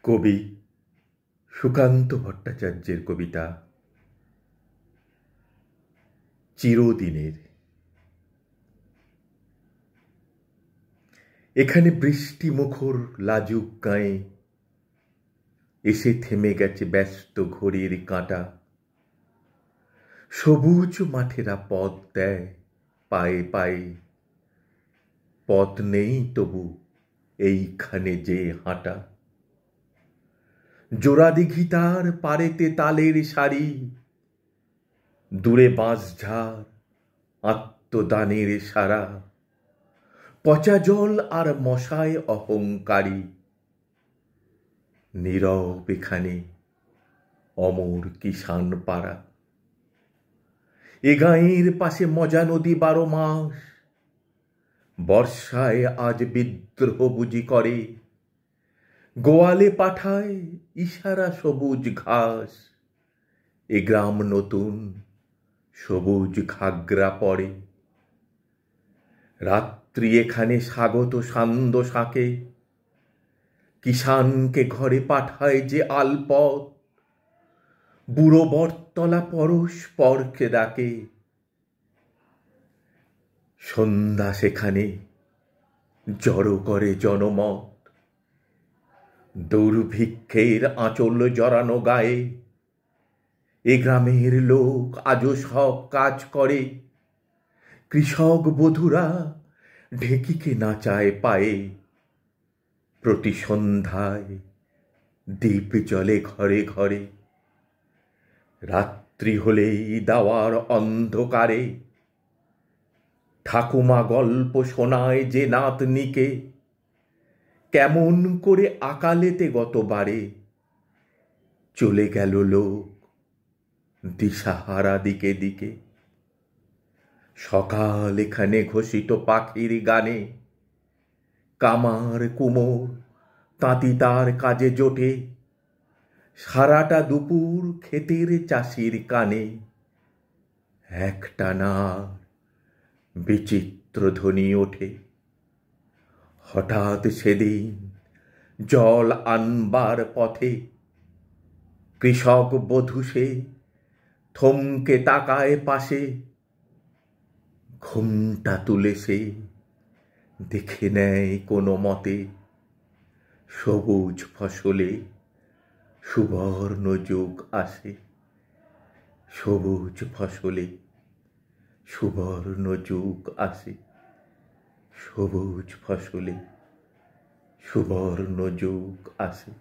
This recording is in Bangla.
কবি সুকান্ত ভট্টাচার্যের কবিতা চিরদিনের। এখানে বৃষ্টি মুখর লাজুক গায়ে এসে থেমে গেছে ব্যস্ত ঘড়ির কাঁটা। সবুজ মাঠেরা পথ দেয় পায়ে পায়ে, পথ নেই তবু এইখানে যে হাঁটা। জোড়া দিঘিতার পারেতে তালের সারি, দূরে বাঁশঝাড় আত্মদানের সারা। পচা জল আর মশায় অহংকারী, নীরব এখানে অমর কিষান পাড়া। এ গাঁয়ের পাশে মজা নদী 12 মাস, বর্ষায় আজ বিদ্রোহ বুঝি করে। গোয়ালে পাঠায় ইশারা সবুজ ঘাস, এ গ্রাম নতুন সবুজ ঘাগরা পরে। রাত্রি এখানে স্বাগত সান্দ শাঁকে, কিষানকে ঘরে পাঠায় যে আলপথ। বুড়ো বটতলা পরস্পরকে ডাকে, সন্ধ্যা সেখানে জড়ো করে জনমত। দুর্ভিক্ষের আঁচল জড়ানো গায়ে এ গ্রামের লোক আজও সব কাজ করে। কৃষক বধূরা ঢেকিকে নাচায় পায়ে, প্রতি সন্ধ্যায় দীপ জ্বলে ঘরে ঘরে। রাত্রি হলেই দাওয়ার অন্ধকারে ঠাকুমা গল্প শোনায় যে নাতনিকে। কেমন করে আকালেতে গতবারে চলে গেল লোক দিশাহারা দিকে দিকে। সকাল এখানে ঘোষিত পাখির গানে, কামার কুমোর তাঁতি তার কাজে জোটে। সারাটা দুপুর ক্ষেতের চাষির কানে একটানা বিচিত্র ধ্বনি ওঠে। হঠাৎ সেদিন জল আনবার পথে কৃষক বধূ সে থমকে তাকায় পাশে। ঘুমটা তুলে সে দেখে নেয় কোনো মতে, সবুজ ফসলে সুবর্ণ যুগ আসে। সবুজ ফসলে সুবর্ণ যুগ আসে। সবুজ ফসলে সুবর্ণ যুগ আসে।